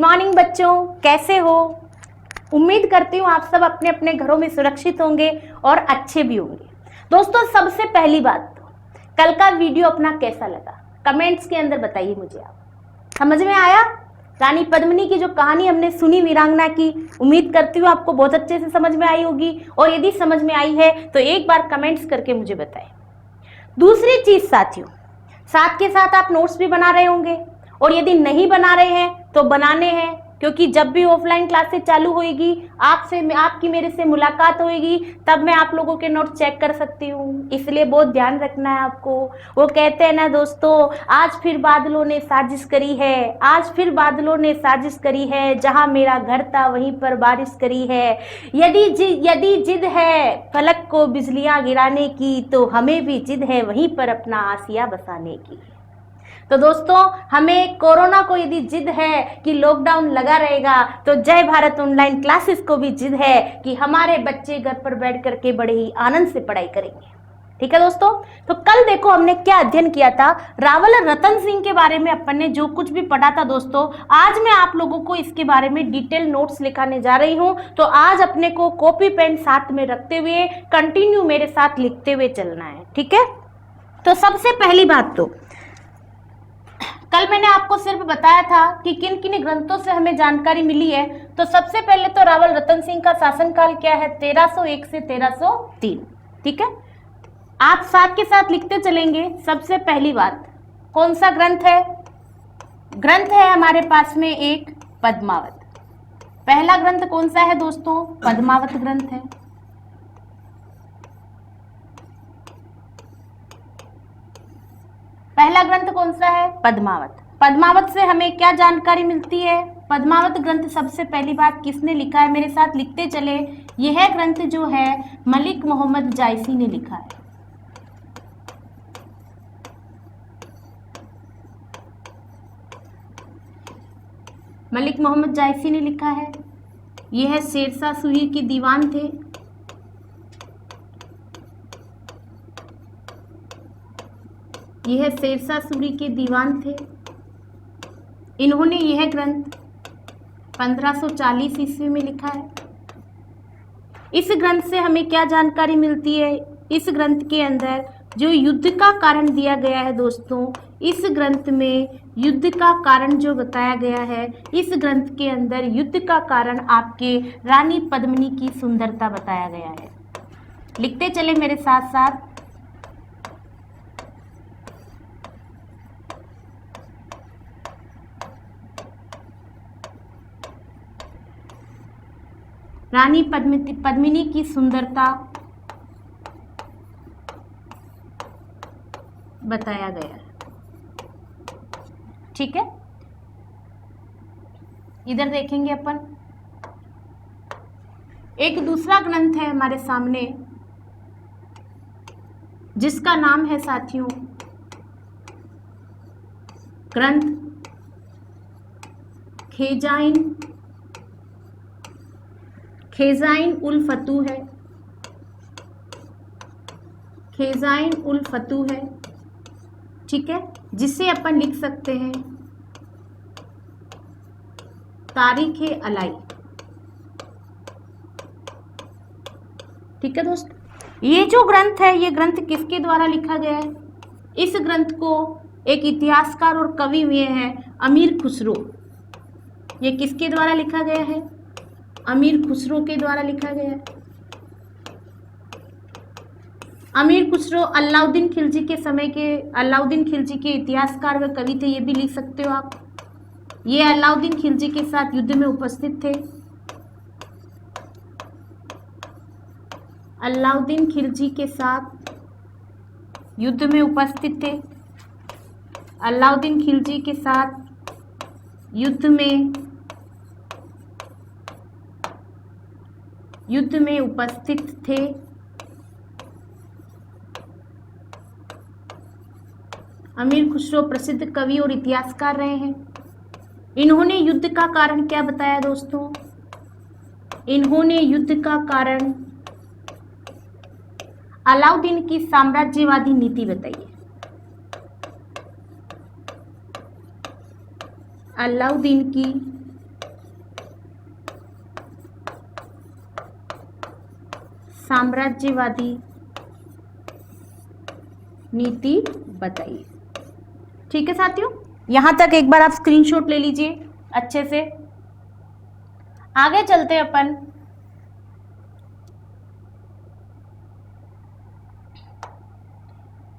Morning बच्चों, कैसे हो? उम्मीद करती हूँ आप सब अपने अपने घरों में सुरक्षित होंगे और अच्छे भी होंगे। दोस्तों, सबसे पहली बात तो कल का वीडियो अपना कैसा लगा कमेंट्स के अंदर बताइए मुझे। आप समझ में आया? रानी पद्मिनी की जो कहानी हमने सुनी वीरांगना की, उम्मीद करती हूँ आपको बहुत अच्छे से समझ में आई होगी, और यदि समझ में आई है तो एक बार कमेंट्स करके मुझे बताएं। दूसरी चीज साथियों, साथ के साथ आप नोट्स भी बना रहे होंगे, और यदि नहीं बना रहे हैं तो बनाने हैं, क्योंकि जब भी ऑफलाइन क्लासेस चालू होगी आपकी मेरे से मुलाकात होगी, तब मैं आप लोगों के नोट चेक कर सकती हूँ। इसलिए बहुत ध्यान रखना है आपको। वो कहते हैं ना दोस्तों, आज फिर बादलों ने साजिश करी है, आज फिर बादलों ने साजिश करी है, जहां मेरा घर था वहीं पर बारिश करी है। यदि जिद है फलक को बिजलियां गिराने की, तो हमें भी जिद है वहीं पर अपना आसिया बसाने की। तो दोस्तों, हमें कोरोना को यदि जिद है कि लॉकडाउन लगा रहेगा, तो जय भारत ऑनलाइन क्लासेस को भी जिद है कि हमारे बच्चे घर पर बैठ करके बड़े ही आनंद से पढ़ाई करेंगे। ठीक है दोस्तों, तो कल देखो हमने क्या अध्ययन किया था। रावल रतन सिंह के बारे में अपन ने जो कुछ भी पढ़ा था दोस्तों, आज मैं आप लोगों को इसके बारे में डिटेल नोट्स लिखाने जा रही हूं। तो आज अपने को कॉपी पेन साथ में रखते हुए कंटिन्यू मेरे साथ लिखते हुए चलना है। ठीक है, तो सबसे पहली बात तो कल मैंने आपको सिर्फ बताया था कि किन किन ग्रंथों से हमें जानकारी मिली है। तो सबसे पहले तो रावल रतन सिंह का शासनकाल क्या है, 1301 से 1303। ठीक है, आप साथ के साथ लिखते चलेंगे। सबसे पहली बात, कौन सा ग्रंथ है? ग्रंथ है हमारे पास में एक पद्मावत। पहला ग्रंथ कौन सा है दोस्तों? पद्मावत ग्रंथ है। पहला ग्रंथ कौन सा है? पद्मावत। पद्मावत से हमें क्या जानकारी मिलती है? पद्मावत ग्रंथ सबसे पहली बात किसने लिखा है? मेरे साथ लिखते चले। यह ग्रंथ जो है मलिक मोहम्मद जायसी ने लिखा है। मलिक मोहम्मद जायसी ने लिखा है। यह शेरशाह सूरी के दीवान थे। यह शेरशाह सूरी के दीवान थे। इन्होंने यह ग्रंथ 1540 ईस्वी में लिखा है। इस ग्रंथ से हमें क्या जानकारी मिलती है? इस ग्रंथ के अंदर जो युद्ध का कारण दिया गया है दोस्तों, इस ग्रंथ में युद्ध का कारण जो बताया गया है, इस ग्रंथ के अंदर युद्ध का कारण आपके रानी पद्मिनी की सुंदरता बताया गया है। लिखते चले मेरे साथ साथ। रानी पद्मिनी की सुंदरता बताया गया है। ठीक है, इधर देखेंगे अपन। एक दूसरा ग्रंथ है हमारे सामने, जिसका नाम है साथियों ग्रंथ खेजाइन उल फतू है। खेजाइन उल फतू है। ठीक है, जिसे अपन लिख सकते हैं तारीख अलाई। ठीक है दोस्तों, ये जो ग्रंथ है, ये ग्रंथ किसके द्वारा लिखा गया है? इस ग्रंथ को एक इतिहासकार और कवि हुए हैं अमीर खुसरो। ये किसके द्वारा लिखा गया है? अमीर खुसरो के द्वारा लिखा गया है। अमीर खुसरो अलाउद्दीन खिलजी के समय के, अलाउद्दीन खिलजी के इतिहासकार व कवि थे, ये भी लिख सकते हो आप। ये अलाउद्दीन खिलजी के साथ युद्ध में उपस्थित थे। अलाउद्दीन खिलजी के साथ युद्ध में उपस्थित थे। अलाउद्दीन खिलजी के साथ युद्ध में उपस्थित थे। अमीर खुसरो प्रसिद्ध कवि और इतिहासकार रहे हैं। इन्होंने युद्ध का कारण क्या बताया दोस्तों? इन्होंने युद्ध का कारण अलाउद्दीन की साम्राज्यवादी नीति बताई है। अलाउद्दीन की साम्राज्यवादी नीति बताइए। ठीक है साथियों, यहां तक एक बार आप स्क्रीनशॉट ले लीजिए अच्छे से। आगे चलते हैं अपन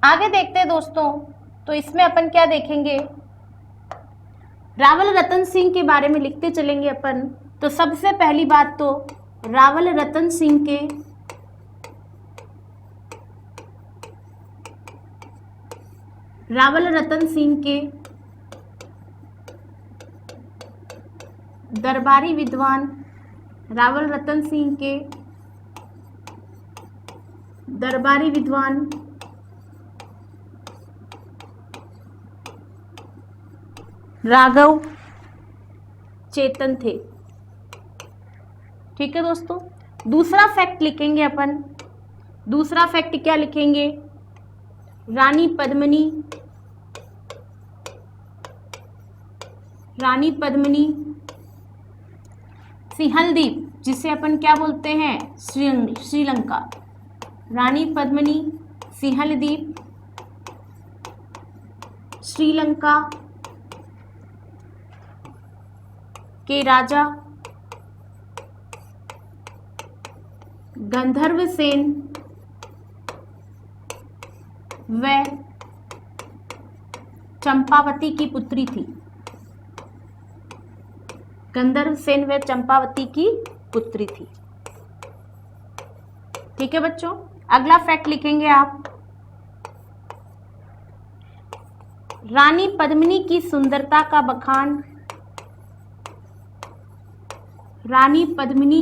आगे देखते हैं दोस्तों। तो इसमें अपन क्या देखेंगे, रावल रतन सिंह के बारे में लिखते चलेंगे अपन। तो सबसे पहली बात तो रावल रतन सिंह के दरबारी विद्वान, रावल रतन सिंह के दरबारी विद्वान राघव चेतन थे। ठीक है दोस्तों, दूसरा फैक्ट लिखेंगे अपन। दूसरा फैक्ट क्या लिखेंगे, रानी पद्मिनी सिंहलदीप, जिसे अपन क्या बोलते हैं, श्रीलंका। रानी पद्मिनी सिंहलदीप श्रीलंका के राजा गंधर्व सेन व चंपावती की पुत्री थी। गंधर्व सेन व चंपावती की पुत्री थी। ठीक है बच्चों, अगला फैक्ट लिखेंगे आप, रानी पद्मिनी की सुंदरता का बखान, रानी पद्मिनी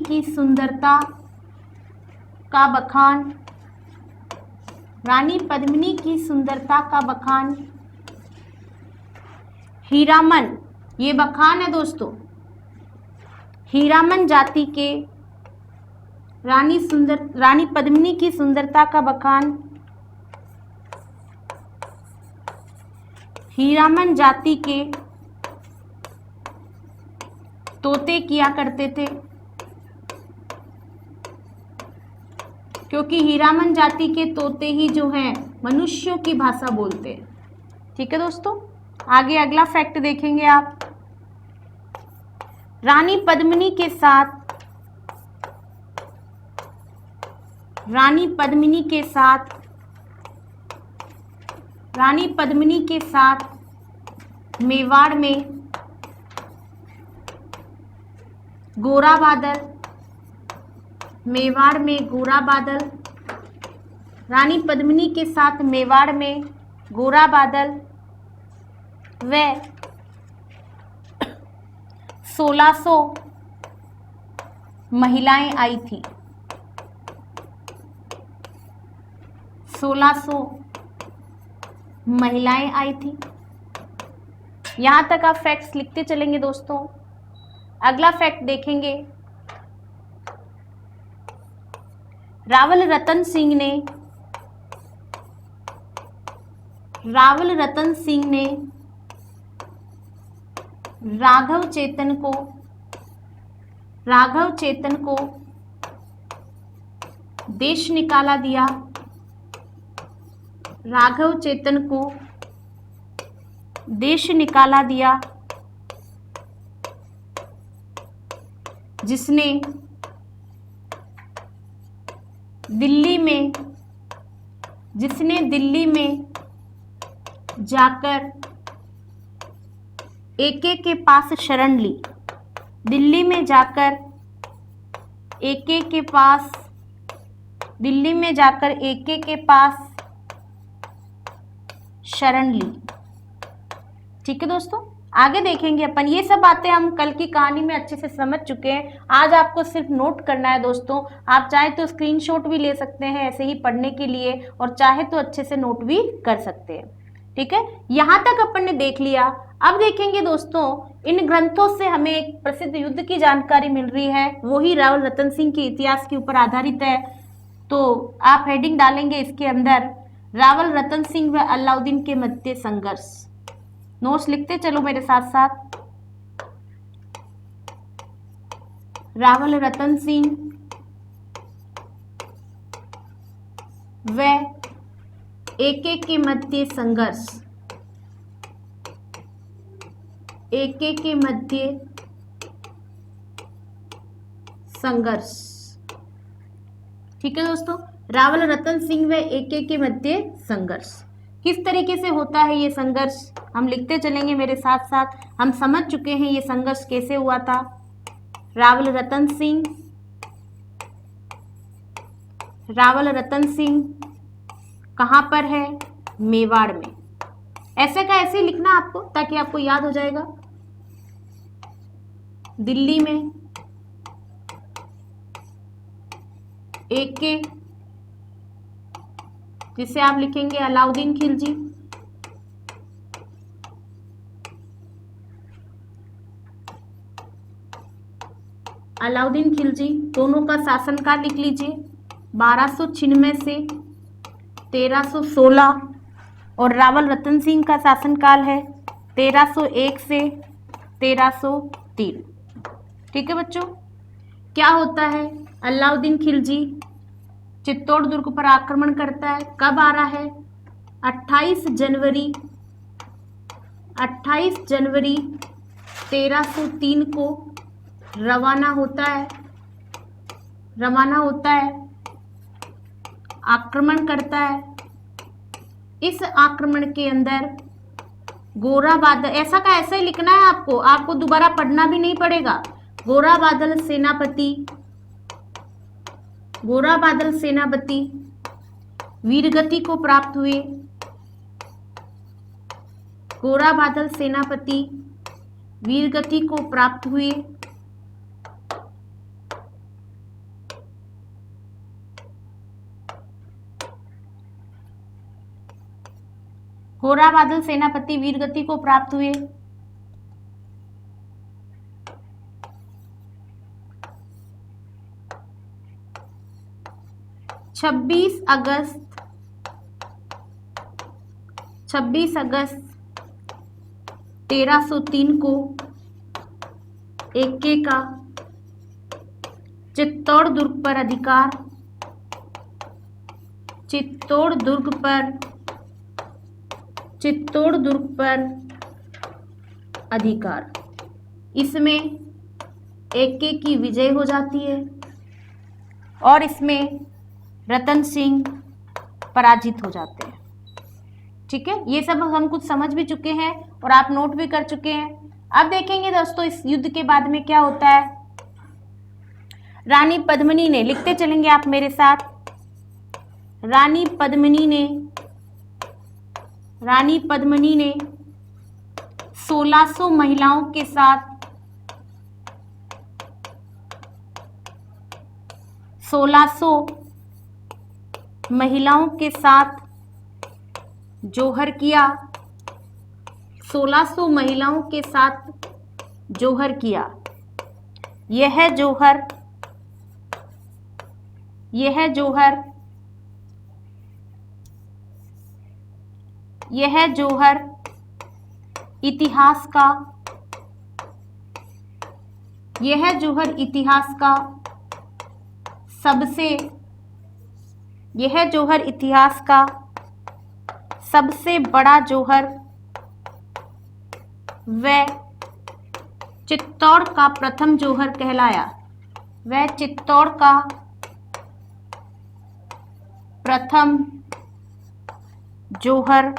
की सुंदरता का बखान, रानी पद्मिनी की सुंदरता का बखान हीरामन, ये बखान है दोस्तों, हीरामन जाति के रानी पद्मिनी की सुंदरता का बखान हीरामन जाति के तोते किया करते थे, क्योंकि हीरामन जाति के तोते ही जो हैं मनुष्यों की भाषा बोलते हैं। ठीक है दोस्तों, आगे अगला फैक्ट देखेंगे आप, रानी पद्मिनी के साथ मेवाड़ में गोरा बादल, रानी पद्मिनी के साथ मेवाड़ में गोरा बादल व 1600 महिलाएं आई थी। 1600 महिलाएं आई थी। यहां तक आप फैक्ट्स लिखते चलेंगे दोस्तों। अगला फैक्ट देखेंगे, रावल रतन सिंह ने राघव चेतन को देश निकाला दिया। राघव चेतन को देश निकाला दिया, जिसने दिल्ली में जाकर एके के पास शरण ली। दिल्ली में जाकर एके के पास शरण ली। ठीक है दोस्तों, आगे देखेंगे अपन। ये सब बातें हम कल की कहानी में अच्छे से समझ चुके हैं। आज आपको सिर्फ नोट करना है दोस्तों। आप चाहे तो स्क्रीनशॉट भी ले सकते हैं ऐसे ही पढ़ने के लिए, और चाहे तो अच्छे से नोट भी कर सकते हैं। ठीक है, यहाँ तक अपन ने देख लिया। अब देखेंगे दोस्तों, इन ग्रंथों से हमें एक प्रसिद्ध युद्ध की जानकारी मिल रही है, वही रावल रतन सिंह के इतिहास के ऊपर आधारित है। तो आप हेडिंग डालेंगे इसके अंदर, रावल रतन सिंह व अलाउद्दीन के मध्य संघर्ष। नोट्स लिखते चलो मेरे साथ साथ। रावल रतन सिंह व एके के मध्य संघर्ष, एके के मध्य संघर्ष। ठीक है दोस्तों, रावल रतन सिंह व एके के मध्य संघर्ष। किस तरीके से होता है ये संघर्ष, हम लिखते चलेंगे मेरे साथ साथ। हम समझ चुके हैं ये संघर्ष कैसे हुआ था। रावल रतन सिंह, रावल रतन सिंह कहाँ पर है? मेवाड़ में। ऐसे का ऐसे लिखना आपको, ताकि आपको याद हो जाएगा। दिल्ली में एके, जिसे आप लिखेंगे अलाउद्दीन खिलजी, अलाउद्दीन खिलजी, दोनों का शासनकाल लिख लीजिए 1296 से 1316, और रावल रतन सिंह का शासनकाल है 1301 से 1303। ठीक है बच्चों, क्या होता है? अलाउद्दीन खिलजी चित्तौड़ दुर्ग पर आक्रमण करता है। कब आ रहा है? 28 जनवरी 1303 को रवाना होता है, आक्रमण करता है। इस आक्रमण के अंदर गोरा बादल, ऐसा का ऐसा ही लिखना है आपको, आपको दोबारा पढ़ना भी नहीं पड़ेगा। गोरा बादल सेनापति वीरगति को प्राप्त हुए, गोरा बादल सेनापति वीरगति को प्राप्त हुए। गोरा बादल सेनापति वीरगति को प्राप्त हुए। 26 अगस्त 1303 को एके का चित्तौड़ दुर्ग पर अधिकार, चित्तौड़ दुर्ग पर अधिकार। इसमें एके की विजय हो जाती है और इसमें रतन सिंह पराजित हो जाते हैं। ठीक है, ये सब हम कुछ समझ भी चुके हैं और आप नोट भी कर चुके हैं। अब देखेंगे दोस्तों इस युद्ध के बाद में क्या होता है। रानी पद्मिनी ने, लिखते चलेंगे आप मेरे साथ, रानी पद्मिनी ने 1600 महिलाओं के साथ 1600 महिलाओं के साथ जोहर किया, 1600 महिलाओं के साथ जोहर किया। यह जोहर इतिहास का सबसे बड़ा जोहर व चित्तौड़ का प्रथम जोहर कहलाया। वह चित्तौड़ का प्रथम जोहर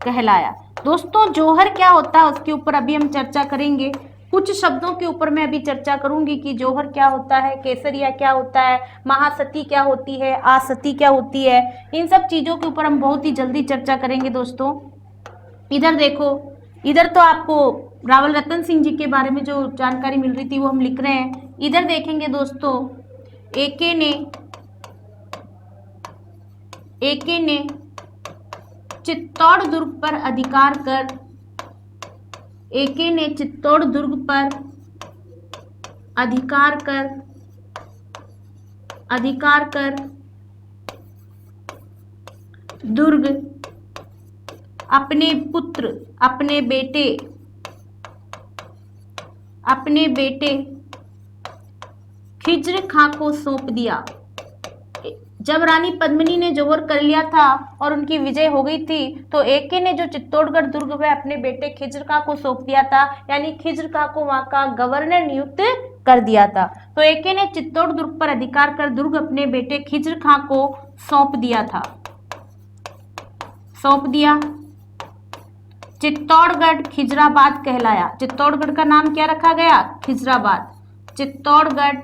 कहलाया। दोस्तों जोहर क्या होता है उसके ऊपर अभी हम चर्चा करेंगे। कुछ शब्दों के ऊपर मैं अभी चर्चा करूंगी कि जोहर क्या होता है, केसरिया क्या होता है, महासती क्या होती है, आसती क्या होती है। इन सब चीजों के ऊपर हम बहुत ही जल्दी चर्चा करेंगे। दोस्तों इधर देखो, इधर तो आपको रावल रतन सिंह जी के बारे में जो जानकारी मिल रही थी वो हम लिख रहे हैं। इधर देखेंगे दोस्तों, एके ने चित्तौड़ दुर्ग पर अधिकार कर दुर्ग अपने पुत्र, अपने बेटे खिज्र खां को सौंप दिया। जब रानी पद्मिनी ने जौहर कर लिया था और उनकी विजय हो गई थी तो एके ने जो चित्तौड़गढ़ दुर्ग में अपने बेटे खिज्र खां को सौंप दिया था, यानी खिज्र खां को वहां का गवर्नर नियुक्त कर दिया था। तो एके ने चित्तौड़ दुर्ग पर अधिकार कर दुर्ग अपने बेटे खिज्र खां को सौंप दिया था, सौंप दिया। चित्तौड़गढ़ खिजराबाद कहलाया। चित्तौड़गढ़ का नाम क्या रखा गया? खिजराबाद। चित्तौड़गढ़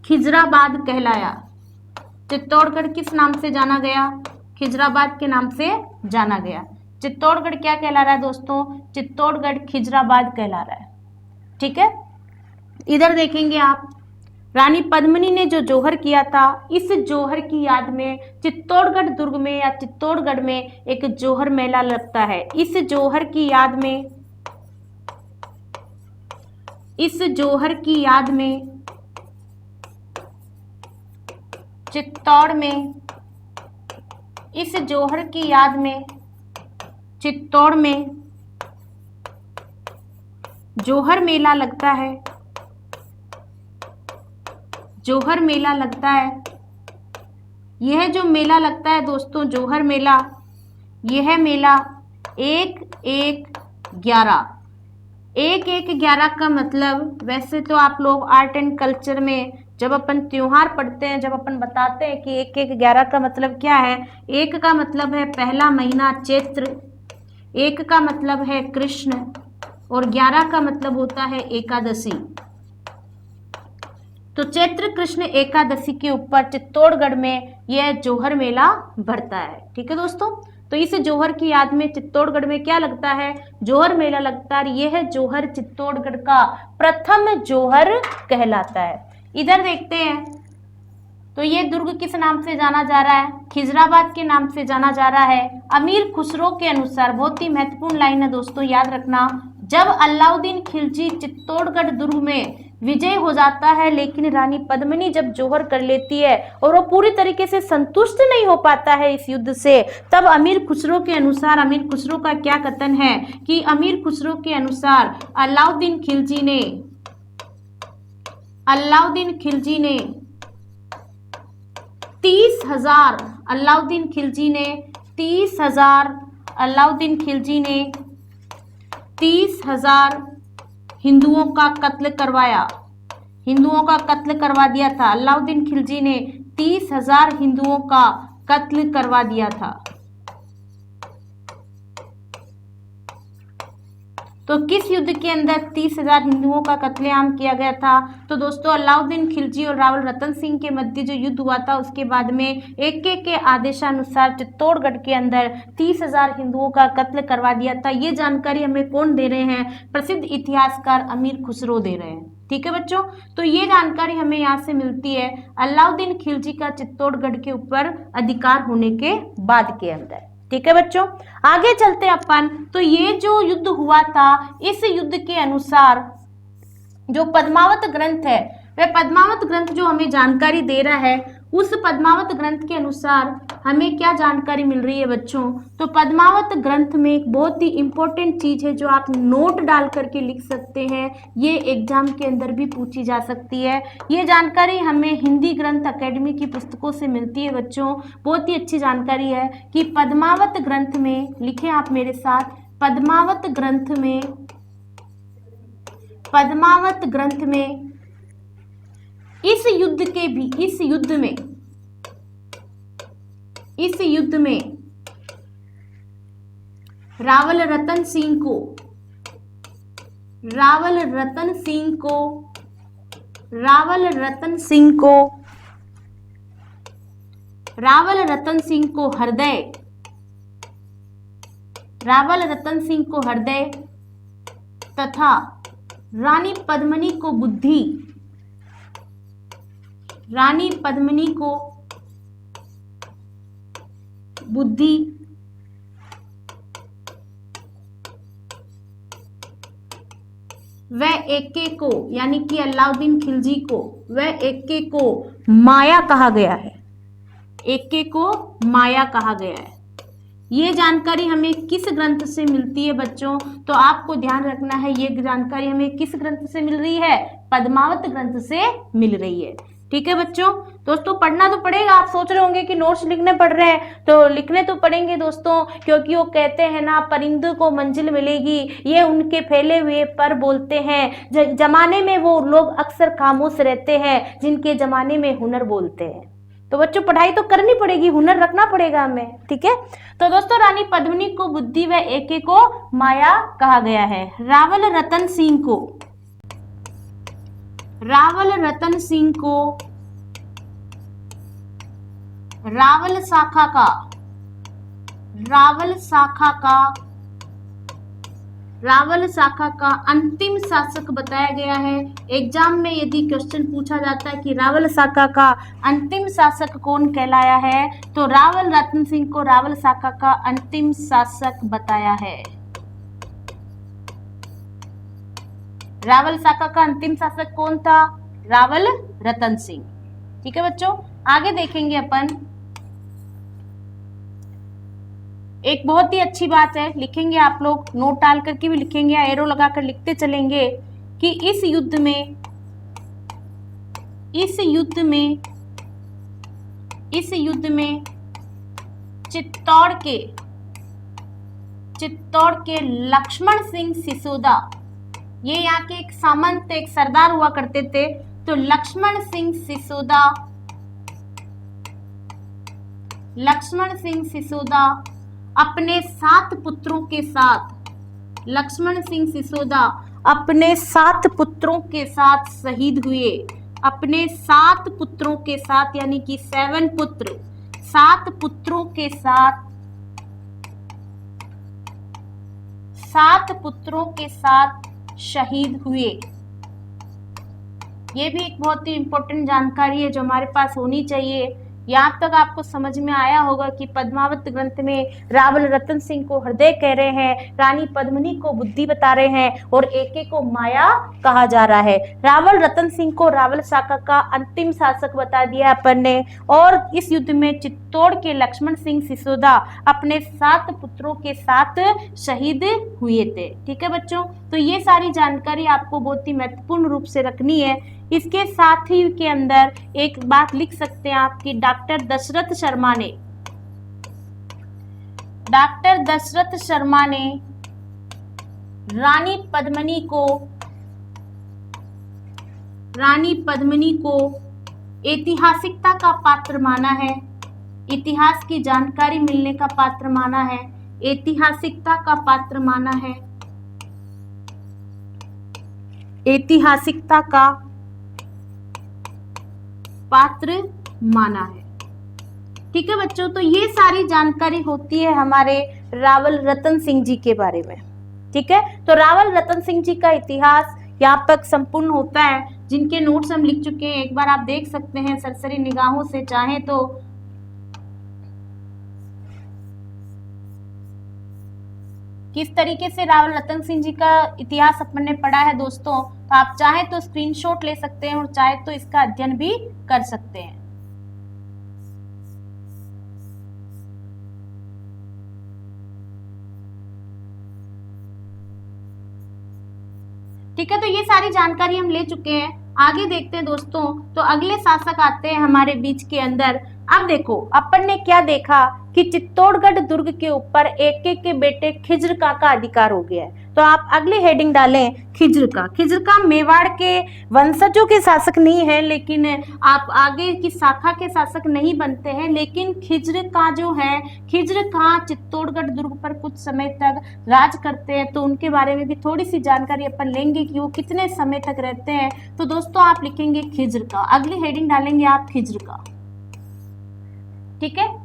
खिजराबाद कहलाया। चित्तौड़गढ़ किस नाम से जाना गया? खिजराबाद के नाम से जाना गया। चित्तौड़गढ़ क्या कहला रहा है दोस्तों? चित्तौड़गढ़ खिजराबाद कहला रहा है। ठीक है, इधर देखेंगे आप, रानी पद्मिनी ने जो जौहर किया था, इस जौहर की याद में चित्तौड़गढ़ दुर्ग में या चित्तौड़गढ़ में एक जौहर मेला लगता है। इस जौहर की याद में चित्तौड़ में, इस जौहर की याद में चित्तौड़ में जौहर मेला लगता है। जौहर मेला लगता है। यह जो मेला लगता है दोस्तों, जौहर मेला, यह मेला 1-1-11, 1-1-11 का मतलब, वैसे तो आप लोग आर्ट एंड कल्चर में जब अपन त्योहार पढ़ते हैं, जब अपन बताते हैं कि 1-1-11 का मतलब क्या है, 1 का मतलब है पहला महीना चैत्र, 1 का मतलब है कृष्ण और 11 का मतलब होता है एकादशी। तो चैत्र कृष्ण एकादशी के ऊपर चित्तौड़गढ़ में यह जौहर मेला भरता है। ठीक है दोस्तों, तो इस जौहर की याद में चित्तौड़गढ़ में क्या लगता है? जौहर मेला लगता है। यह जौहर चित्तौड़गढ़ का प्रथम जौहर कहलाता है। इधर देखते हैं, तो ये दुर्ग किस नाम से जाना जा रहा है? खिजराबाद के नाम से जाना जा रहा है। अमीर खुसरो के अनुसार, बहुत ही महत्वपूर्ण लाइन है दोस्तों, याद रखना, जब अलाउद्दीन खिलजी चित्तौड़गढ़ दुर्ग में विजय हो जाता है, लेकिन रानी पद्मिनी जब जौहर कर लेती है और वो पूरी तरीके से संतुष्ट नहीं हो पाता है इस युद्ध से, तब अमीर खुसरो के अनुसार, अमीर खुसरो का क्या कथन है कि अमीर खुसरो के अनुसार अलाउद्दीन खिलजी ने 30,000, अलाउद्दीन खिलजी ने 30,000 हिंदुओं का कत्ल करवाया, हिंदुओं का कत्ल करवा दिया था। अलाउद्दीन खिलजी ने 30,000 हिंदुओं का कत्ल करवा दिया था। तो किस युद्ध के अंदर 30,000 हिंदुओं का कत्लेआम किया गया था? तो दोस्तों अलाउद्दीन खिलजी और रावल रतन सिंह के मध्य जो युद्ध हुआ था, उसके बाद में एके के आदेशानुसार चित्तौड़गढ़ के अंदर 30,000 हिंदुओं का कत्ल करवा दिया था। ये जानकारी हमें कौन दे रहे हैं? प्रसिद्ध इतिहासकार अमीर खुसरो दे रहे हैं। ठीक है बच्चों, तो ये जानकारी हमें यहाँ से मिलती है अलाउद्दीन खिलजी का चित्तौड़गढ़ के ऊपर अधिकार होने के बाद के अंदर। ठीक है बच्चों, आगे चलते अपन। तो ये जो युद्ध हुआ था, इस युद्ध के अनुसार जो पद्मावत ग्रंथ है, वह पद्मावत ग्रंथ जो हमें जानकारी दे रहा है, उस पद्मावत ग्रंथ के अनुसार हमें क्या जानकारी मिल रही है बच्चों? तो पद्मावत ग्रंथ में एक बहुत ही इंपॉर्टेंट चीज है जो आप नोट डाल करके लिख सकते हैं, ये एग्जाम के अंदर भी पूछी जा सकती है। ये जानकारी हमें हिंदी ग्रंथ अकेडमी की पुस्तकों से मिलती है बच्चों। बहुत ही अच्छी जानकारी है कि पद्मावत ग्रंथ में, लिखें आप मेरे साथ, पद्मावत ग्रंथ में इस युद्ध में रावल रतन सिंह को हृदय तथा रानी पद्मिनी को बुद्धि वह एके को, यानी कि अलाउद्दीन खिलजी को, वह एके को माया कहा गया है। एके को माया कहा गया है। ये जानकारी हमें किस ग्रंथ से मिलती है बच्चों? तो आपको ध्यान रखना है, ये जानकारी हमें किस ग्रंथ से मिल रही है? पद्मावत ग्रंथ से मिल रही है। ठीक है बच्चों, दोस्तों पढ़ना तो पड़ेगा। आप सोच रहे होंगे कि नोट्स लिखने पड़ रहे हैं, तो लिखने तो पड़ेंगे दोस्तों, क्योंकि वो कहते हैं ना, परिंदों को मंजिल मिलेगी, ये उनके फैले हुए पर बोलते हैं। जमाने में वो लोग अक्सर खामोश रहते हैं जिनके जमाने में हुनर बोलते हैं। तो बच्चों पढ़ाई तो करनी पड़ेगी, हुनर रखना पड़ेगा हमें। ठीक है, तो दोस्तों रानी पद्मिनी को बुद्धि व एके को माया कहा गया है। रावल रतन सिंह को रावल शाखा का अंतिम शासक बताया गया है। एग्जाम में यदि क्वेश्चन पूछा जाता है कि रावल शाखा का अंतिम शासक कौन कहलाया है, तो रावल रतन सिंह को रावल शाखा का अंतिम शासक बताया है। रावल शाखा का अंतिम शासक कौन था? रावल रतन सिंह। ठीक है बच्चों, आगे देखेंगे अपन। एक बहुत ही अच्छी बात है, लिखेंगे आप लोग, नोट डाल करके भी लिखेंगे या एरो लगाकर लिखते चलेंगे कि इस युद्ध में चित्तौड़ के लक्ष्मण सिंह सिसोदा, ये यहाँ के एक सामंत, एक सरदार हुआ करते थे। तो लक्ष्मण सिंह सिसोदा अपने 7 पुत्रों के साथ शहीद हुए। अपने 7 पुत्रों के साथ, यानी कि 7 पुत्र, 7 पुत्रों के साथ शहीद हुए। ये भी एक बहुत ही इंपॉर्टेंट जानकारी है जो हमारे पास होनी चाहिए। यहाँ तक आपको समझ में आया होगा कि पद्मावत ग्रंथ में रावल रतन सिंह को हृदय कह रहे हैं, रानी पद्मिनी को बुद्धि बता रहे हैं और एके को माया कहा जा रहा है। रावल रतन सिंह को रावल शाखा का अंतिम शासक बता दिया अपन ने। और इस युद्ध में चित्तौड़ के लक्ष्मण सिंह सिसोदा अपने 7 पुत्रों के साथ शहीद हुए थे। ठीक है बच्चों, तो ये सारी जानकारी आपको बहुत ही महत्वपूर्ण रूप से रखनी है। इसके साथ ही के अंदर एक बात लिख सकते हैं आप कि डॉक्टर दशरथ शर्मा ने रानी पद्मिनी को ऐतिहासिकता का पात्र माना है। इतिहास की जानकारी मिलने का पात्र माना है। ऐतिहासिकता का पात्र माना है। ठीक है बच्चों, तो ये सारी जानकारी होती है हमारे रावल रतन सिंह जी के बारे में। ठीक है, तो रावल रतन सिंह जी का इतिहास यहाँ तक संपूर्ण होता है, जिनके नोट्स हम लिख चुके हैं। एक बार आप देख सकते हैं सरसरी निगाहों से, चाहे तो किस तरीके से रावल रतन सिंह जी का इतिहास अपन ने पढ़ा है दोस्तों। तो आप चाहे तो स्क्रीनशॉट ले सकते हैं और चाहे तो इसका अध्ययन भी कर सकते हैं। ठीक है, तो ये सारी जानकारी हम ले चुके हैं। आगे देखते हैं दोस्तों, तो अगले शासक आते हैं हमारे बीच के अंदर। अब देखो अपन ने क्या देखा कि चित्तौड़गढ़ दुर्ग के ऊपर एके के बेटे खिज्र का अधिकार हो गया है। तो आप अगली हेडिंग डालें खिज्र का मेवाड़ के वंशजों के शासक नहीं है, लेकिन आप आगे की शाखा के शासक नहीं बनते हैं, लेकिन खिज्र का चित्तौड़गढ़ दुर्ग पर कुछ समय तक राज करते हैं। तो उनके बारे में भी थोड़ी सी जानकारी अपन लेंगे कि वो कितने समय तक रहते हैं। तो दोस्तों आप लिखेंगे खिज्र का, अगली हेडिंग डालेंगे आप खिज्र का। ठीक है,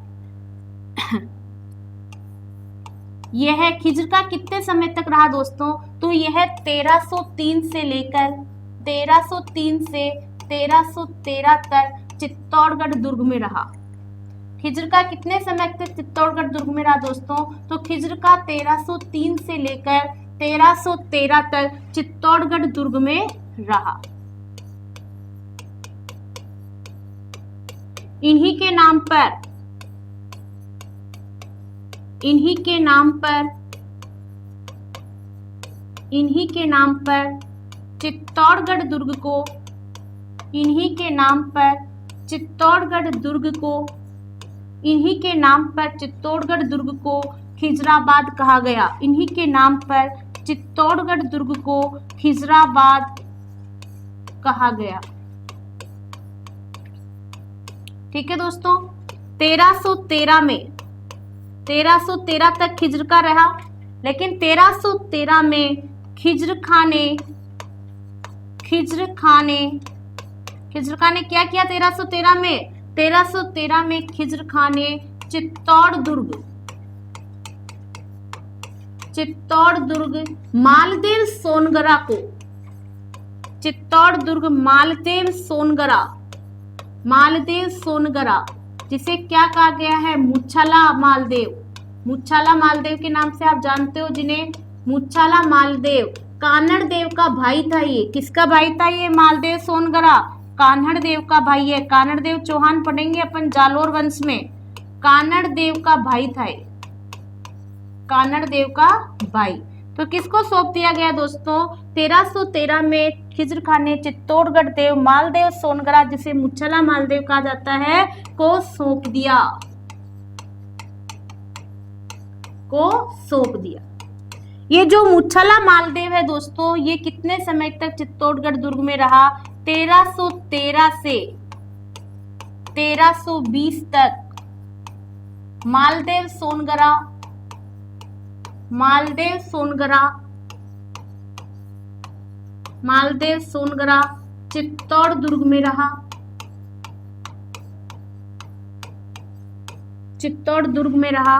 यह खिज्र का कितने समय तक रहा दोस्तों? तो यह 1303 से 1313 तक चित्तौड़गढ़ दुर्ग में रहा। खिज्र का कितने समय तक चित्तौड़गढ़ दुर्ग में रहा दोस्तों? तो खिज्र का 1303 से लेकर 1313 तक चित्तौड़गढ़ दुर्ग में रहा। इन्हीं के नाम पर इन्हीं के नाम पर चित्तौड़गढ़ दुर्ग को इन्हीं के नाम पर चित्तौड़गढ़ दुर्ग को खिजराबाद कहा गया। इन्हीं के नाम पर चित्तौड़गढ़ दुर्ग को खिजराबाद कहा गया। ठीक है दोस्तों, 1313 तक खिज्र का रहा, लेकिन 1313 में खिज्र खां ने क्या किया? 1313 में खिज्र खां ने चित्तौड़ दुर्ग मालदेव सोनगरा, जिसे क्या कहा गया है? मुच्छला मालदेव के नाम से आप जानते हो जिन्हें, मुच्छला मालदेव। कान्हड़ देव का भाई था ये। किसका भाई था ये? मालदेव सोनगरा कान्हड़ देव का भाई है। कान्हड़ देव चौहान पढ़ेंगे अपन जालोर वंश में। कान्हड़ देव का भाई था ये, कान्हड़ देव का भाई। तो किसको सौंप दिया गया दोस्तों? 1313 में खिज्र खां ने चित्तौड़गढ़ देव मालदेव सोनगरा, जिसे मुच्छला मालदेव कहा जाता है, को सौंप दिया। ये जो मुच्छला मालदेव है दोस्तों, ये कितने समय तक चित्तौड़गढ़ दुर्ग में रहा? 1313 से 1320 तक। मालदेव सोनगरा चित्तौड़ दुर्ग में रहा।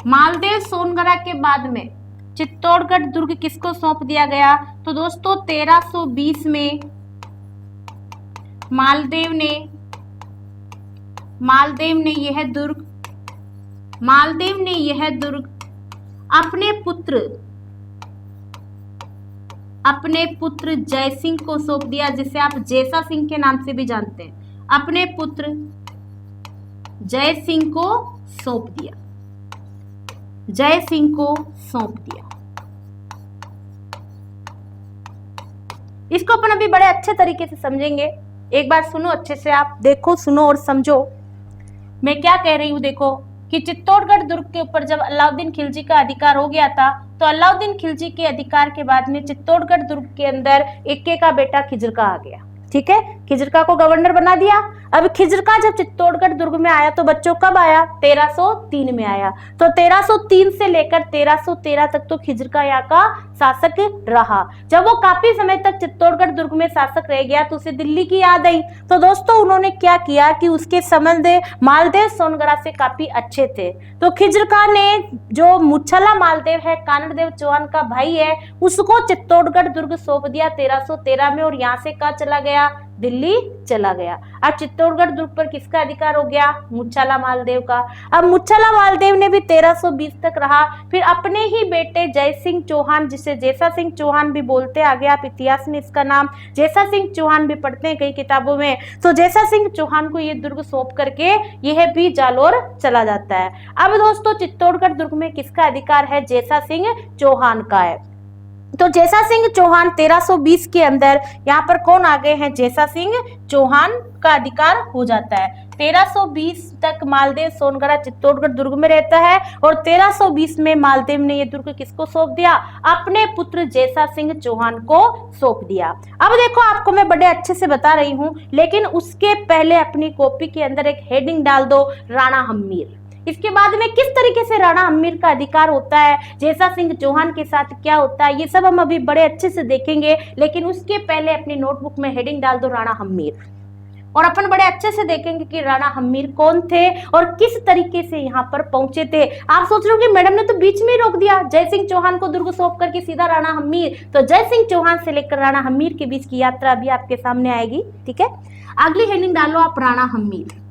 मालदेव सोनगरा के बाद में चित्तौड़गढ़ दुर्ग किसको सौंप दिया गया? तो दोस्तों 1320 में मालदेव ने यह दुर्ग अपने पुत्र जयसिंह को सौंप दिया, जिसे आप जैसा सिंह के नाम से भी जानते हैं। अपने पुत्र जयसिंह को सौंप दिया। इसको अपन अभी बड़े अच्छे तरीके से समझेंगे। एक बार सुनो अच्छे से, आप देखो, सुनो और समझो मैं क्या कह रही हूँ। देखो कि चित्तौड़गढ़ दुर्ग के ऊपर जब अलाउद्दीन खिलजी का अधिकार हो गया था, तो अलाउद्दीन खिलजी के अधिकार के बाद में चित्तौड़गढ़ दुर्ग के अंदर इक्के का बेटा खिजरका आ गया। ठीक है, खिजरका को गवर्नर बना दिया। अब खिजरका जब चित्तौड़गढ़ दुर्ग में आया तो बच्चों कब आया? 1303 में आया। तो 1303 से लेकर 1313 तक तो खिजरका यहाँ का शासक रहा। जब वो काफी समय तक चित्तौड़गढ़ दुर्ग में शासक रह गया तो उसे दिल्ली की याद आई। तो दोस्तों उन्होंने क्या किया कि उसके संबंध मालदेव सोनगरा से काफी अच्छे थे। तो खिजरका ने जो मुच्छला मालदेव है, कान्हड़ देव चौहान का भाई है, उसको चित्तौड़गढ़ दुर्ग सौंप दिया 1313 में, और यहाँ से कहाँ चला गया? दिल्ली चला गया। अब चित्तौड़गढ़ दुर्ग पर किसका अधिकार हो गया? मुच्छला मालदेव का। अब मुच्छला मालदेव ने भी 1320 तक रहा। फिर अपने ही बेटे जय सिंह चौहान, जिसे जैसा सिंह चौहान भी बोलते, आगे आप इतिहास में इसका नाम जैसा सिंह चौहान भी पढ़ते हैं कई किताबों में, तो जैसा सिंह चौहान को ये दुर्ग सौंप करके यह भी जालोर चला जाता है। अब दोस्तों चित्तौड़गढ़ दुर्ग में किसका अधिकार है? जैसा सिंह चौहान का है। तो जैसा सिंह चौहान 1320 के अंदर यहाँ पर कौन आ गए हैं? जैसा सिंह चौहान का अधिकार हो जाता है। 1320 तक मालदेव सोनगरा चित्तौड़गढ़ दुर्ग में रहता है, और 1320 में मालदेव ने यह दुर्ग किसको सौंप दिया? अपने पुत्र जैसा सिंह चौहान को सौंप दिया। अब देखो, आपको मैं बड़े अच्छे से बता रही हूँ, लेकिन उसके पहले अपनी कॉपी के अंदर एक हेडिंग डाल दो, राणा हम्मीर। इसके बाद में किस तरीके से राणा हम्मीर का अधिकार होता है, जैसा सिंह चौहान के साथ क्या होता है, ये सब हम अभी बड़े अच्छे से देखेंगे। लेकिन उसके पहले अपनी नोटबुक में हेडिंग डाल दो, राणा हम्मीर, और अपन बड़े अच्छे से देखेंगे कि राणा हम्मीर कौन थे और किस तरीके से यहाँ पर पहुंचे थे। आप सोच रहे हो कि मैडम ने तो बीच में ही रोक दिया, जय सिंह चौहान को दुर्ग सौंप करके सीधा राणा हम्मीर। तो जय सिंह चौहान से लेकर राणा हम्मीर के बीच की यात्रा अभी आपके सामने आएगी। ठीक है, अगली हेडिंग डालो आप, राणा हम्मीर।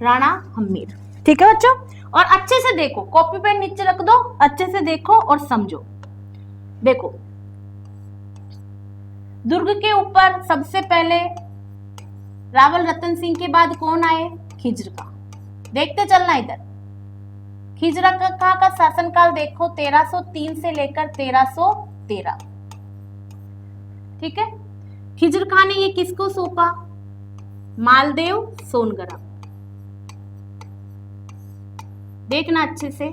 राणा हम्मीर। ठीक है बच्चों, और अच्छे से देखो, कॉपी पेन नीचे रख दो, अच्छे से देखो और समझो। देखो, दुर्ग के ऊपर सबसे पहले रावल रतन सिंह के बाद कौन आए? खिज्र का। देखते चलना इधर, खिज्र का शासनकाल देखो 1303 से लेकर 1313। ठीक है, खिज्र खां ने ये किसको सौंपा? मालदेव सोनगरा। देखना अच्छे से,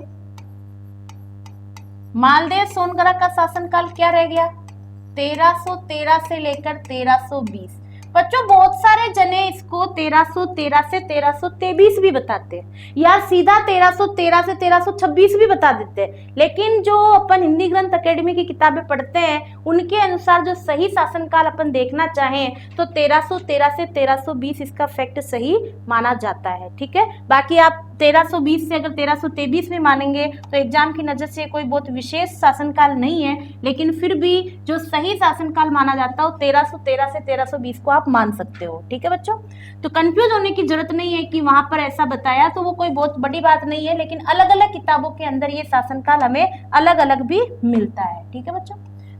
मालदेव सोनगरा का शासनकाल क्या रह गया? 1313 से लेकर 1320। बच्चों बहुत सारे जने इसको 1313 से 1323 भी बताते हैं, या सीधा 1313 से 1326 भी बता देते हैं, लेकिन जो अपन हिंदी ग्रंथ अकेडमी की किताबें पढ़ते हैं उनके अनुसार जो सही शासनकाल अपन देखना चाहें तो 1313 से 1320 इसका फैक्ट सही माना जाता है। ठीक है, बाकी आप 1320 से अगर 1323 में मानेंगे तो एग्जाम की नजर से कोई बहुत विशेष शासनकाल नहीं है, लेकिन फिर भी जो सही शासनकाल माना जाता है वो 1313 से 1320 को आप मान सकते हो। ठीक है बच्चों, तो कंफ्यूज होने की जरूरत नहीं है कि वहां पर ऐसा बताया तो वो कोई बहुत बड़ी बात नहीं है, लेकिन अलग अलग किताबों के अंदर ये शासनकाल हमें अलग अलग भी मिलता है। ठीक है बच्चों,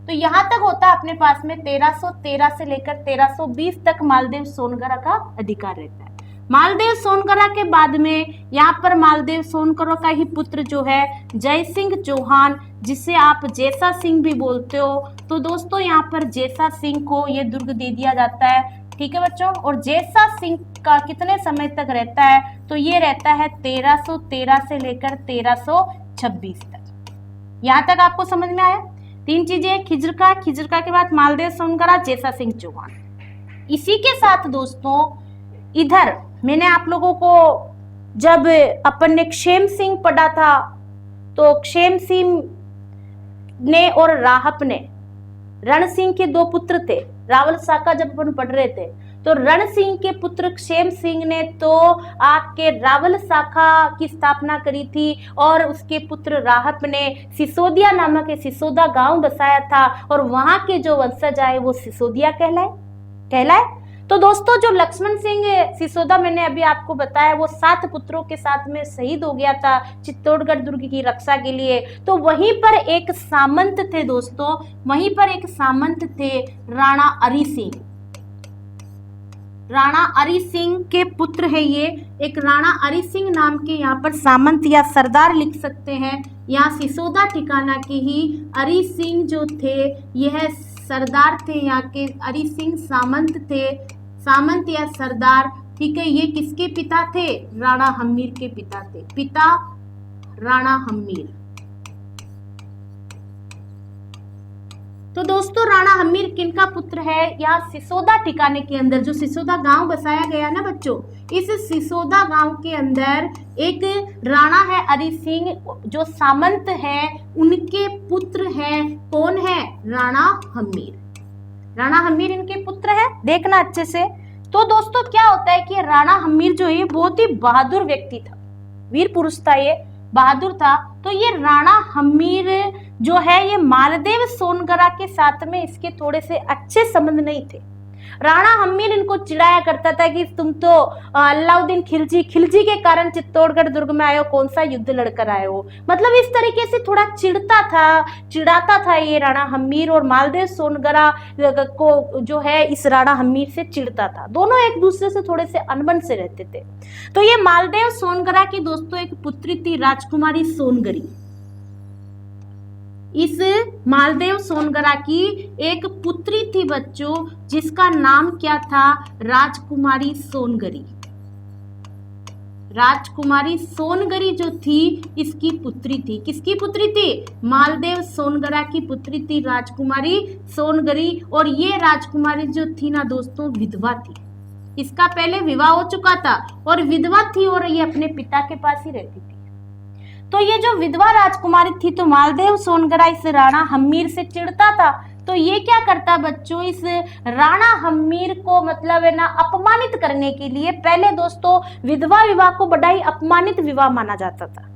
तो यहाँ तक होता है अपने पास में 1313 से लेकर 1320 तक मालदेव सोनगरा का अधिकार रहता है। मालदेव सोनगरा के बाद में यहाँ पर मालदेव सोनगरा का ही पुत्र जो है जय सिंह चौहान, जिसे आप जैसा सिंह भी बोलते हो, तो दोस्तों यहाँ पर जैसा सिंह को ये दुर्ग दे दिया जाता है। ठीक है बच्चों, और जैसा सिंह का कितने समय तक रहता है? तो ये रहता है 1313 से लेकर 1326 तक। यहाँ तक आपको समझ में आया? तीन चीजें, खिज्र का के बाद मालदेव सोनगरा, जैसा सिंह चौहान। इसी के साथ दोस्तों इधर मैंने आप लोगों को जब अपन ने क्षेम सिंह पढ़ा था तो क्षेम सिंह ने और राहप ने, रण सिंह के दो पुत्र थे, रावल शाखा जब अपन पढ़ रहे थे तो रण सिंह के पुत्र क्षेम सिंह ने तो आपके रावल शाखा की स्थापना करी थी और उसके पुत्र राहप ने सिसोदिया नामक सिसोदा गांव बसाया था और वहां के जो वंशज आए वो सिसोदिया कहलाए। तो दोस्तों जो लक्ष्मण सिंह सिसोदा मैंने अभी आपको बताया वो 7 पुत्रों के साथ में शहीद हो गया था चित्तौड़गढ़ दुर्ग की रक्षा के लिए। तो वहीं पर एक सामंत थे दोस्तों, वहीं पर एक सामंत थे राणा अरी सिंह। राणा अरी सिंह के पुत्र है ये, एक राणा अरी सिंह नाम के यहाँ पर सामंत या सरदार लिख सकते हैं। यहाँ सिसोदा ठिकाना के ही अरी सिंह जो थे यह सरदार थे, यहाँ के अरी सिंह सामंत थे, सामंत या सरदार। ठीक है, ये किसके पिता थे? राणा हम्मीर के पिता थे, पिता राणा हम्मीर। तो दोस्तों राणा हम्मीर किनका पुत्र है? यहाँ सिसोदा ठिकाने के अंदर जो सिसोदा गांव बसाया गया ना बच्चों, इस सिसोदा गांव के अंदर एक राणा है अरी सिंह जो सामंत है, उनके पुत्र हैं। कौन है? राणा हम्मीर। राणा हम्मीर इनके पुत्र है, देखना अच्छे से। तो दोस्तों क्या होता है कि राणा हम्मीर जो है बहुत ही बहादुर व्यक्ति था, वीर पुरुष था, ये बहादुर था। तो ये राणा हम्मीर जो है ये मालदेव सोनगरा के साथ में इसके थोड़े से अच्छे संबंध नहीं थे। राणा हम्मीर इनको चिढ़ाया करता था कि तुम तो अलाउद्दीन खिलजी के कारण चित्तौड़गढ़ दुर्ग में आए हो, कौन सा युद्ध लड़कर आए हो, मतलब इस तरीके से थोड़ा चिढ़ाता था ये राणा हम्मीर। और मालदेव सोनगरा को जो है इस राणा हम्मीर से चिढ़ता था, दोनों एक दूसरे से थोड़े से अनबन से रहते थे। तो ये मालदेव सोनगरा की दोस्तों एक पुत्री थी राजकुमारी सोनगरी। इस मालदेव सोनगरा की एक पुत्री थी बच्चों, जिसका नाम क्या था? राजकुमारी सोनगरी। राजकुमारी सोनगरी जो थी इसकी पुत्री थी। किसकी पुत्री थी? मालदेव सोनगरा की पुत्री थी राजकुमारी सोनगरी। और ये राजकुमारी जो थी ना दोस्तों विधवा थी, इसका पहले विवाह हो चुका था और विधवा थी और ये अपने पिता के पास ही रहती थी। तो ये जो विधवा राजकुमारी थी तो मालदेव सोनगरा इस राणा हम्मीर से चिढ़ता था। तो ये क्या करता बच्चों, इस राणा हम्मीर को मतलब है ना अपमानित करने के लिए, पहले दोस्तों विधवा विवाह को बड़ा ही अपमानित विवाह माना जाता था।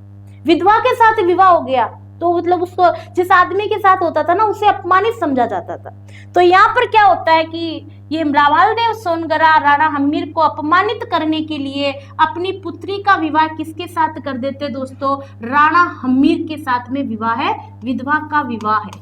विधवा के साथ विवाह हो गया तो मतलब उसको जिस आदमी के साथ होता था ना उसे अपमानित समझा जाता था। तो यहाँ पर क्या होता है कि ये मालदेव सोनगरा राणा हम्मीर को अपमानित करने के लिए अपनी पुत्री का विवाह किसके साथ कर देते दोस्तों? राणा हम्मीर के साथ में विवाह है, विधवा का विवाह है।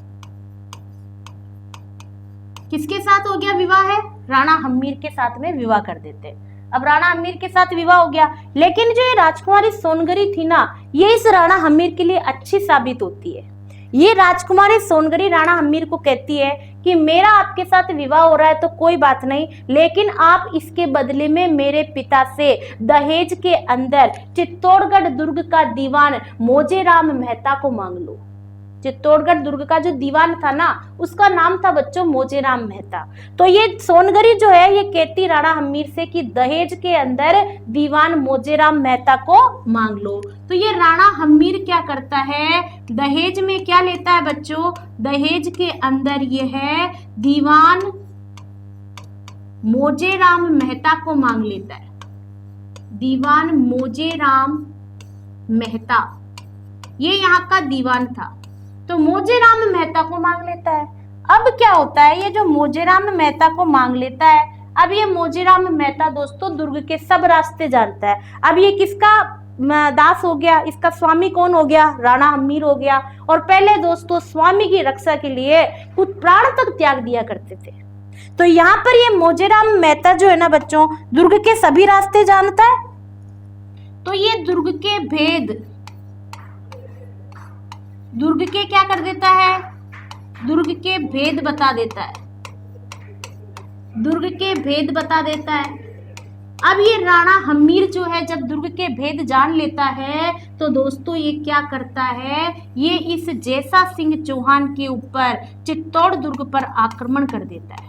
किसके साथ हो गया विवाह है? राणा हम्मीर के साथ में विवाह कर देते। अब राणा हम्मीर के साथ विवाह हो गया, लेकिन जो ये राजकुमारी सोनगरी थी ना, ये इस राणा हम्मीर के लिए अच्छी साबित होती है। ये राजकुमारी सोनगरी राणा हम्मीर को कहती है कि मेरा आपके साथ विवाह हो रहा है तो कोई बात नहीं, लेकिन आप इसके बदले में मेरे पिता से दहेज के अंदर चित्तौड़गढ़ दुर्ग का दीवान मोजेराम मेहता को मांग लो। चित्तौड़गढ़ दुर्ग का जो दीवान था ना, उसका नाम था बच्चों मोजेराम मेहता। तो ये सोनगरी जो है ये कहती राणा हम्मीर से कि दहेज के अंदर दीवान मोजेराम मेहता को मांग लो। तो ये राणा हम्मीर क्या करता है, दहेज में क्या लेता है बच्चों, दहेज के अंदर ये है दीवान मोजेराम मेहता को मांग लेता है। दीवान मोजेराम मेहता ये यहाँ का दीवान था, तो मोजेराम मेहता को मांग लेता है। अब क्या होता है, ये जो मोजेराम मेहता को मांग लेता है, अब ये मोजेराम मेहता दोस्तों दुर्ग के सब रास्ते जानता है। अब ये किसका दास हो गया, इसका स्वामी कौन हो गया, राणा हम्मीर हो गया। और पहले दोस्तों स्वामी की रक्षा के लिए कुछ प्राण तक त्याग दिया करते थे। तो यहाँ पर ये मोजेराम मेहता जो है ना बच्चों, दुर्ग के सभी रास्ते जानता है। तो ये दुर्ग के भेद, दुर्ग के क्या कर देता है, दुर्ग के भेद बता देता है, दुर्ग के भेद बता देता है। अब ये राणा हम्मीर जो है जब दुर्ग के भेद जान लेता है तो दोस्तों ये क्या करता है, ये इस जैसा सिंह चौहान के ऊपर चित्तौड़ दुर्ग पर आक्रमण कर देता है।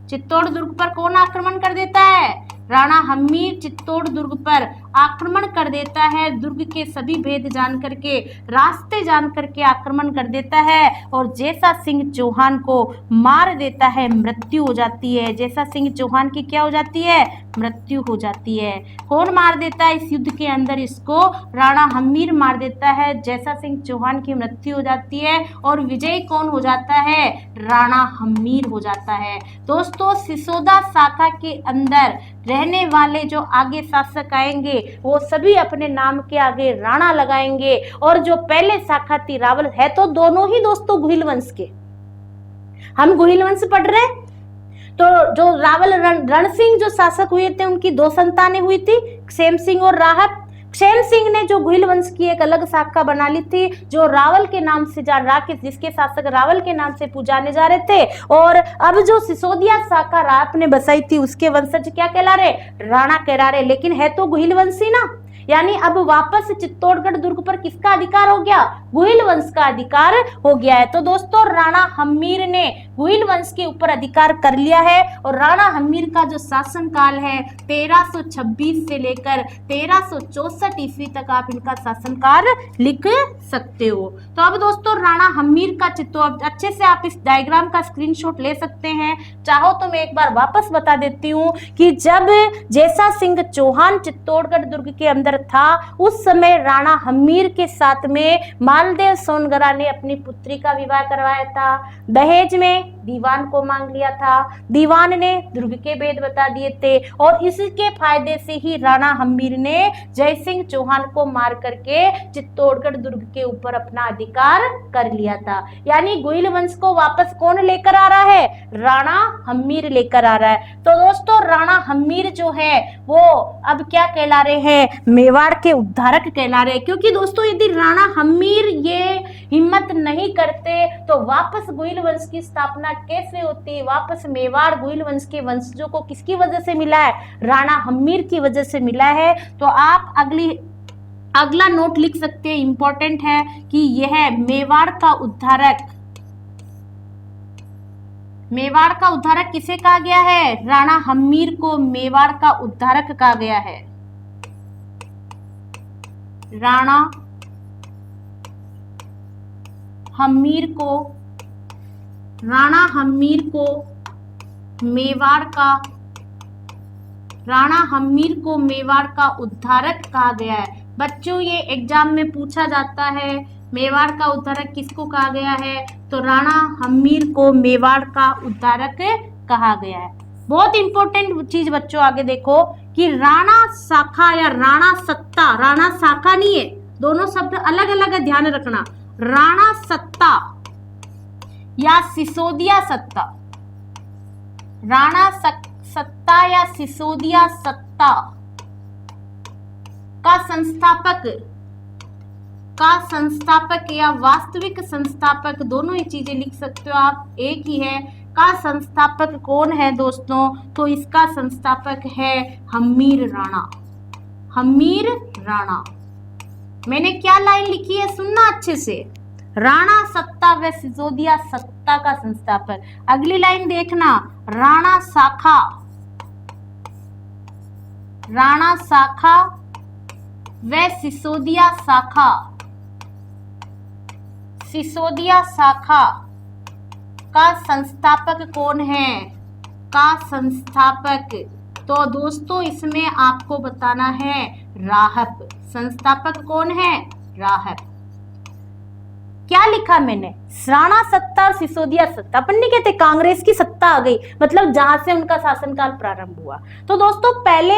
चित्तौड़ दुर्ग पर कौन आक्रमण कर देता है, राणा हम्मीर चित्तौड़ दुर्ग पर आक्रमण कर देता है। दुर्ग के सभी भेद जान करके, रास्ते जान करके आक्रमण कर देता है और जैसा सिंह चौहान को मार देता है, मृत्यु हो जाती है। जैसा सिंह चौहान की क्या हो जाती है, मृत्यु हो जाती है। कौन मार देता है इस युद्ध के अंदर, इसको राणा हम्मीर मार देता है। जैसा सिंह चौहान की मृत्यु हो जाती है और विजय कौन हो जाता है, राणा हम्मीर हो जाता है। दोस्तों सिसोदा शाखा के अंदर रहने वाले जो आगे शासक आएंगे वो सभी अपने नाम के आगे राणा लगाएंगे। और जो पहले शाखा थी रावल, है तो दोनों ही दोस्तों गुहिल वंश के, हम गुहिल वंश पढ़ रहे हैं। तो जो रावल रण सिंह जो शासक हुए थे उनकी दो संतानें हुई थी, क्षेम सिंह और राहत। क्षेम सिंह ने जो गुहिल वंश की एक अलग शाखा बना ली थी जो रावल के नाम से जिसके शासक रावल के नाम से पुजाने जा रहे थे। और अब जो सिसोदिया शाखा रात ने बसाई थी उसके वंशज क्या कहला रहे, राणा कहला रहे, लेकिन है तो गुहिल वंशी ना। यानी अब वापस चित्तौड़गढ़ दुर्ग पर किसका अधिकार हो गया, गुहिल वंश का अधिकार हो गया है। तो दोस्तों राणा हम्मीर ने गुहिल वंश के ऊपर अधिकार कर लिया है और राणा हम्मीर का जो शासन काल है 1326 से लेकर 1364 ईस्वी तक आप इनका शासनकाल लिख सकते हो। तो अब दोस्तों राणा हम्मीर का अच्छे से आप इस डायग्राम का स्क्रीनशॉट ले सकते हैं। चाहो तो मैं एक बार वापस बता देती हूँ कि जब जैसा सिंह चौहान चित्तौड़गढ़ दुर्ग के अंदर था उस समय राणा हम्मीर के साथ में मालदेव सोनगरा ने अपनी पुत्री का विवाह करवाया था। दहेज में दीवान को मांग लिया था, दीवान ने दुर्ग के भेद बता दिए थे और इसके फायदे से ही राणा हम्मीर ने जय सिंह चौहान को मार करके चित्तौड़गढ़ दुर्ग के ऊपर अपना अधिकार कर लिया था। यानी गुहिल वंश को वापस कौन लेकर आ रहा है, राणा हम्मीर लेकर आ रहा है। तो दोस्तों राणा हम्मीर जो है वो अब क्या कहला रहे हैं, मेवाड़ के उद्धारक कहला रहे हैं। क्योंकि दोस्तों यदि राणा हम्मीर ये हिम्मत नहीं करते तो वापस गुहिल वंश की स्थापना कैसे होती, वापस मेवाड़ गुहिल वंश के वंशजों को किसकी वजह से मिला है, राणा हम्मीर की वजह से मिला है। तो आप अगला नोट लिख सकते हैं, इंपॉर्टेंट है कि यह मेवाड़ का उद्धारक किसे कहा गया है, राणा हम्मीर को मेवाड़ का उद्धारक कहा गया है। राणा हम्मीर को मेवाड़ का उद्धारक कहा गया है। बच्चों ये एग्जाम में पूछा जाता है, मेवाड़ का उद्धारक किसको कहा गया है, तो राणा हम्मीर को मेवाड़ का उद्धारक कहा गया है। बहुत इंपॉर्टेंट चीज बच्चों आगे देखो कि राणा शाखा या राणा सत्ता, राणा शाखा नहीं है, दोनों शब्द अलग अलग है, ध्यान रखना। राणा सत्ता या सिसोदिया सत्ता, राणा सत्ता या सिसोदिया सत्ता का संस्थापक या वास्तविक संस्थापक, दोनों ही चीजें लिख सकते हो आप, एक ही है। का संस्थापक कौन है दोस्तों? तो इसका संस्थापक है हम्मीर राणा। हम्मीर राणा। मैंने क्या लाइन लिखी है सुनना अच्छे से, राणा सत्ता व सिसोदिया सत्ता का संस्थापक। अगली लाइन देखना, राणा शाखा, राणा शाखा व सिसोदिया शाखा, सिसोदिया शाखा का संस्थापक कौन है? का संस्थापक, तो दोस्तों इसमें आपको बताना है राहब। संस्थापक कौन है? राहब। क्या लिखा मैंने? राणा सत्ता और सिसोदिया सत्ता। अपन नहीं कहते कांग्रेस की सत्ता आ गई, मतलब जहां से उनका शासनकाल प्रारंभ हुआ। तो दोस्तों पहले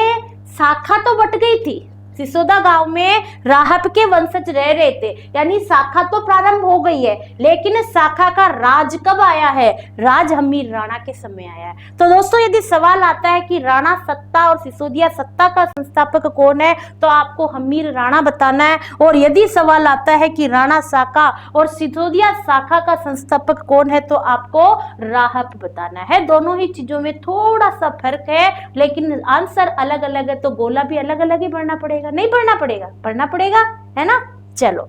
शाखा तो बट गई थी, सिसोदा गांव में राहब के वंशज रह रहे थे, यानी शाखा तो प्रारंभ हो गई है, लेकिन शाखा का राज कब आया है? राज हम्मीर राणा के समय आया है। तो दोस्तों यदि सवाल आता है कि राणा सत्ता और सिसोदिया सत्ता का संस्थापक कौन है, तो आपको हम्मीर राणा बताना है। और यदि सवाल आता है कि राणा शाखा और सिसोदिया शाखा का संस्थापक कौन है, तो आपको राहब बताना है। दोनों ही चीजों में थोड़ा सा फर्क है, लेकिन आंसर अलग अलग है, तो गोला भी अलग अलग ही भरना पड़ेगा। नहीं पढ़ना पड़ेगा? पढ़ना पड़ेगा, है ना? चलो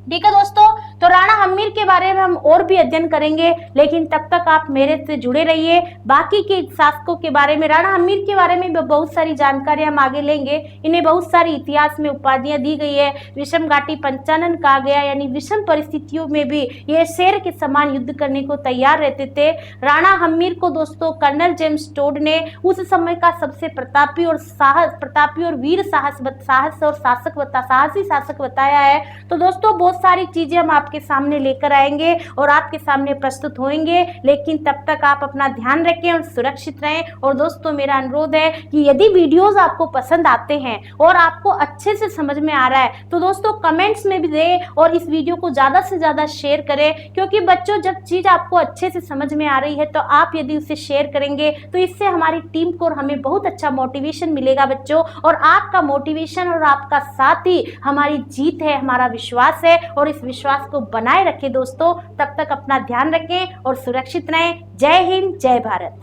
ठीक है दोस्तों, तो राणा हम्मीर के बारे में हम और भी अध्ययन करेंगे, लेकिन तब तक आप मेरे से जुड़े रहिए। बाकी के शासकों के बारे में, राणा हम्मीर के बारे में बहुत सारी जानकारी हम आगे लेंगे। इन्हें बहुत सारी इतिहास में उपाधियां दी गई है। विषम घाटी पंचानन कहा गया, यानी विषम परिस्थितियों में भी ये शेर के समान युद्ध करने को तैयार रहते थे। राणा हम्मीर को दोस्तों कर्नल जेम्स टोड ने उस समय का सबसे प्रतापी और वीर साहसी शासक बताया है। तो दोस्तों बहुत सारी चीजें हम आपके सामने लेकर आएंगे और आपके सामने प्रस्तुत होंगे, लेकिन तब तक आप अपना ध्यान रखें और सुरक्षित रहें। और दोस्तों मेरा अनुरोध है कि यदि वीडियोस आपको पसंद आते हैं और आपको अच्छे से समझ में आ रहा है, तो दोस्तों कमेंट्स में भी दें और इस वीडियो को ज्यादा से ज्यादा शेयर करें, क्योंकि बच्चों जब चीज आपको अच्छे से समझ में आ रही है, तो आप यदि उसे शेयर करेंगे तो इससे हमारी टीम को और हमें बहुत अच्छा मोटिवेशन मिलेगा बच्चों। और आपका मोटिवेशन और आपका साथ ही हमारी जीत है, हमारा विश्वास है, और इस विश्वास को बनाए रखें दोस्तों। तब तक अपना ध्यान रखें और सुरक्षित रहें। जय हिंद, जय भारत।